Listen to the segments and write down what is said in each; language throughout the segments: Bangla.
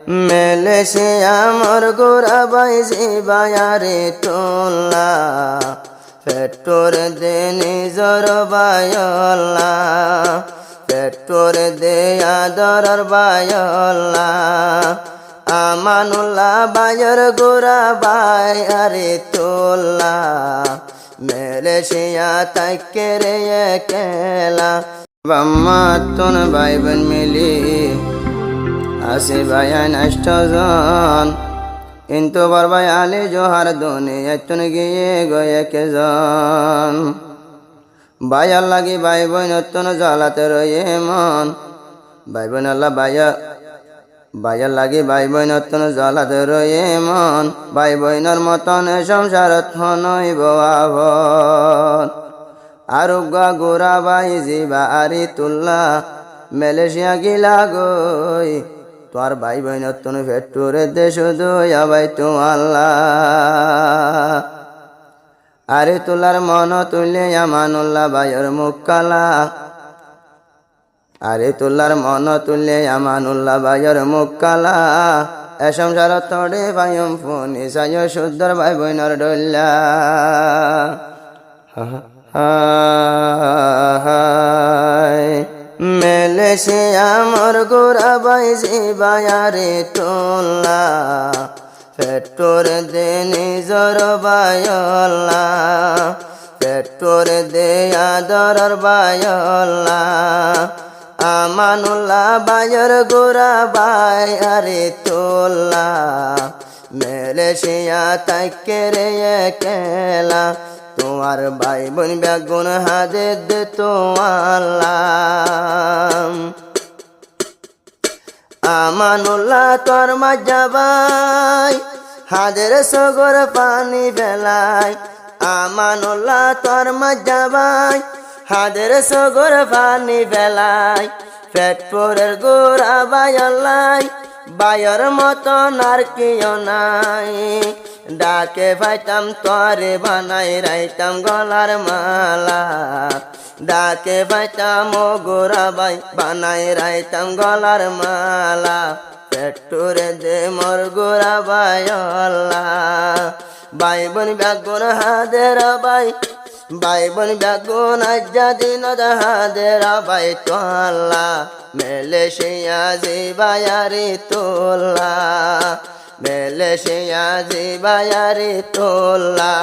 মেলে সে আমার গোরা বাইজি বায়ারে তোলা পেট্টোর দে নিজর বায়লা পেট্টোর দে আদর বায়লা আমানুল্লাহ বায়র গোরা বায়ারে তোলা মেলে সে তাকে রে কেলা বাম্মা তোন ভাই বোন মিলি আসে ভাইয়ান অষ্টজন কিন্তু বরবাই আলী জোহার দোনে এতন গিয়ে গয়ে কেজন ভাইয়ার লাগি ভাই বোন অত্যন জ্বালাতে রয়ে মন ভাই বোন আল্লাহ ভাইয়ার লাগি ভাই বোন অত্যন জ্বালাতে রয়ে মন ভাই বোনের মতন সংসারত নইব আভন আরোগ্য গোরা বাই জিবা আরি তুল্লা মালয়েশিয়া গিলা গই তোর ভাই বোন অত্যন পেট্টোরে দেশ দয়া ভাই তো আল্লাহ আরে তোলার মন তুলে আমানুল্লাহ ভাইয়ের মুখ কালা আরে তোলার মন তুলে আমানুল্লাহ ভাইয়ের মুখ কালা এ সংসার তড়ে ভাইম ফোন ইসায় শুদ্ধর ভাই বোনের ডল্লা মেলে সে আমার গোরা বাইজি বায়ারে তোলা পেট্টোর দে নিজর বায়লা পেট্টোর দে আদর বায়লা আমানুল্লাহ বায়র গোরা বায়ারে তোলা মেলে সে তাকে রে কেলা তোমার ভাই বোন বেগুন হাতে দে তো আল্লাহ আমানুল্লাহ তোর মাজা ভাই হাদের সগর পানি বেলায় আমানুল্লাহ তোর মাজা ভাই হাদের সগর পানি বেলায় পেট্টোরের গোরা বায়লাই বায়র মতন আর কেউ নাই ডাকে পাইতাম তরে বানাই রাইতাম গলার মালা ডাকে পাইতাম ও গোরা বাই বানাই রাইতাম গলার মালা পেট্টোরে দে মোর গোরা বায়লা ভাই বোন বেগুন হাদের বাই ভাই বোন বেগুন আজ্জা দিন হাদের বাই তোলা মেলে সে আজি বায়ারি তোলা মেলে সে আজি বায়ারি তোলা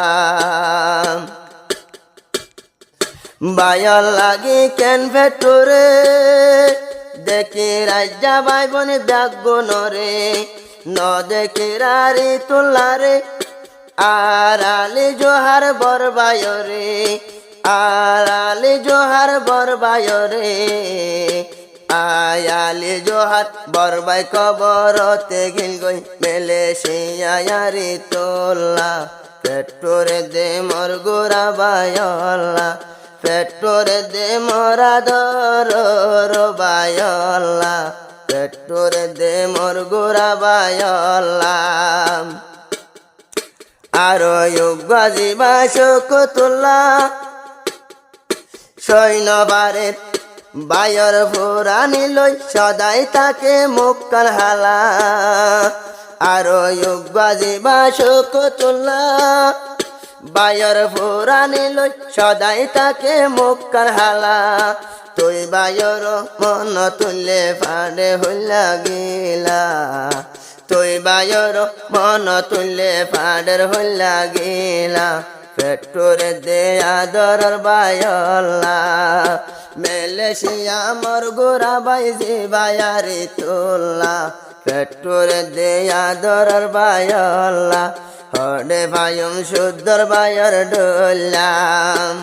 বায়ার লাগি কেন পেট্টোরে দেখি রাজ্জা ভাই বোন বেগুন রে ন দেখি রারি তোলা রে আর আলি জোহার বরবায় রে আর আলি জোহার বরবায় রে আয়ালি জোহার বরবাই কবরতে গিল গই মেলে সে আয়ারি তোলা পেট্টোরে দে মোর গোরা বায়লা পেট্টোরে দে মোর আদর বায়লা পেট্টোরে দে মোর গোরা বায়লা আরো বাজিবা শোক তোলা সৈন্যবারের বায়র ফুরানি লই সদাই তাকে মুক্কার হালা আরো বাজিবা শোক তোলা বায়র ফুরানি লই সদাই তাকে মুক্কার হালা তুই বায়র মন তুলে ফাড়ে হইলা গিলা তুই বায়র মন তুলে ফাড়ের হইলা গিলা পেট্টোরে দে আদর বায়লা মেলে সে আমার গোরা বাইজি বায়ারে তোলা পেট্টোরে দে আদর বায়লা হরে ভাইম শুদ্ধর বায়র ডোলাম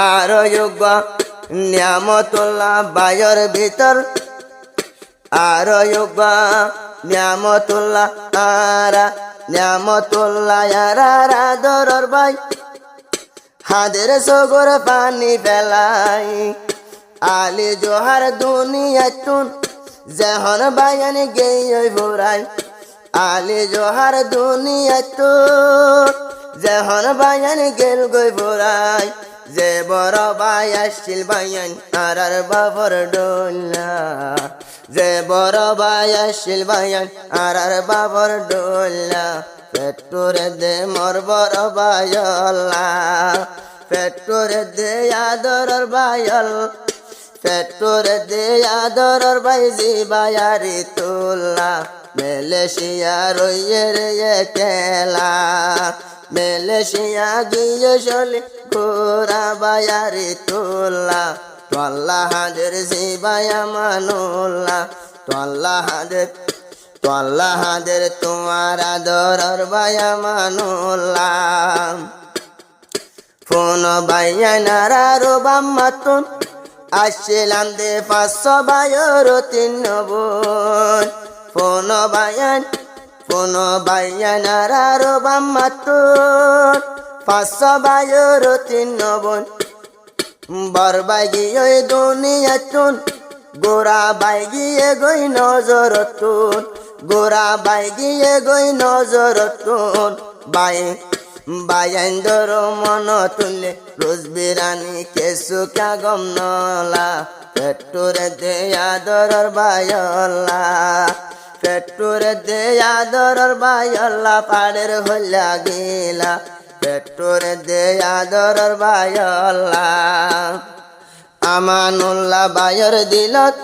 আর যোগ্য নিয়ামতুল্লাহ বায়র ভিতর আর যোগ্য নিয়ামতুল্লাহ আরা নিয়ামতুল্লাহ আরা দরর ভাই হাদের সগর পানি ফেলাই আলি জোহার দুনিয়া তুন যেহন বায়ান গেই ভোরাই আলি জোহার দুনিয়া তুন যেহন বায়ান গেল গই ভোরাই যে বড় ভাই আসছিল বায়ান আর বাবর ডোলা যে বড় ভাই আসিল ভাইয়ান আর বাবর ডোল্লা পেট্টোরে দে মোর বড় ভাইল্লা পেট্টোরে দে আদরর ভাইল পেট্টোরে দে আদরর ভাইজি ভাইয়ারি তুল্লা মেলেশিয়া রইয়ে রে কেলা মেলেশিয়া গিয়ে চলি ঘোরা ভাইয়ারি তুল্লা তোল্লা হাদের জিবায়া মানুল্লা তোল্লা হাদের তোমার আদরর ভাইয়া মানুল্লা ফোন ভাইয়া নারারো বাম্মাতুন আসছিলাম দে 500 ভাইয়ের 3 বোন ফোন ভাইয়া নারারো বাম্মাতুন 500 ভাইয়ের 3 বোন বরবাই গিয়ে দুনিয়া চুন গোরা বাই গিয়ে গই নজরতুন গোরা বাই গিয়ে গই নজরতুন বায়াইন্দর মন তুলে রোজ বিরানি কেসু কাগম নলা পেট্টোরে দে আদরর ভাইল্লা পেট্টোরে দে আদরর ভাইল্লা পাড়ের হইলা গিলা পেট্টোরে দে আদরর ভাইল্লা আমানুল্লাহ ভাইয়ের দিলত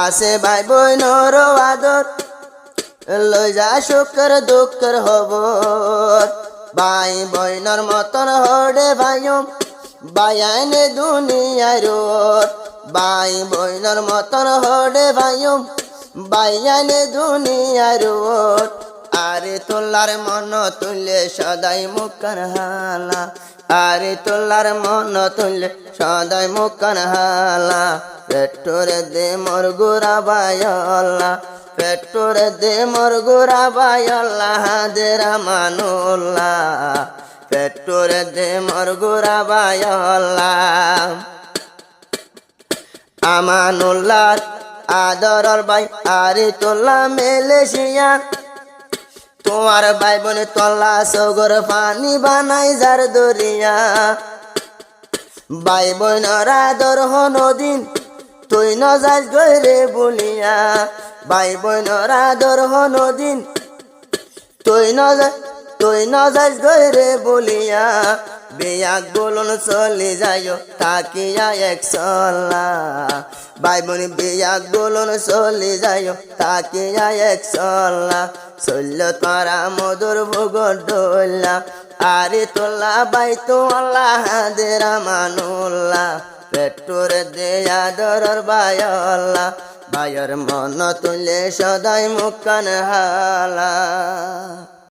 আছে ভাই বোনর আদর লই যা সুখের দুঃখের খবর ভাই বোনর মতন হড়ে ভাইম বায়ানে দুনিয়ার ভাই বোনর মতন হড়ে ভাইম বায়ানে দুনিয়ার আরে তোলার মন তুলে সদাই মুখান হালা আরে তোলার মন তুলে সদাই মুখান হালা পেট্টোরে দে মোর গোরা ভাইল্লা পেট্টোরে দে মোর গোরা ভাইল্লা হাদের মানুল্লা পেট্টোরে দে মোর গোরা ভাইল্লা আমানুল্লাহ আদরর ভাই আরে তোলা মেলেশিয়া তোমার ভাই বোনে তল্লা সগর পানি বানাই যার দরিয়া ভাই বোনর আদর নদীন তুই ন যাস গরে বলিয়া ভাই বোনর আদর নদীন তুই ন যাস গরে বলিয়া বেয়াক বলুন চলে যাইও তাকিয়া এক সল্লা ভাই বোন বেয়াক বলুন চলে যাইও তাকিয়া এক সল্লা চলল তারা মধুর ভোগ ডোল্লা আরে তোল্লা ভাই তোল্লা হাদের মানুল্লা পেট্টোরে দে আদরর ভাইল্লা ভাইয়ের মন তুলে সদাই মুখান হালা।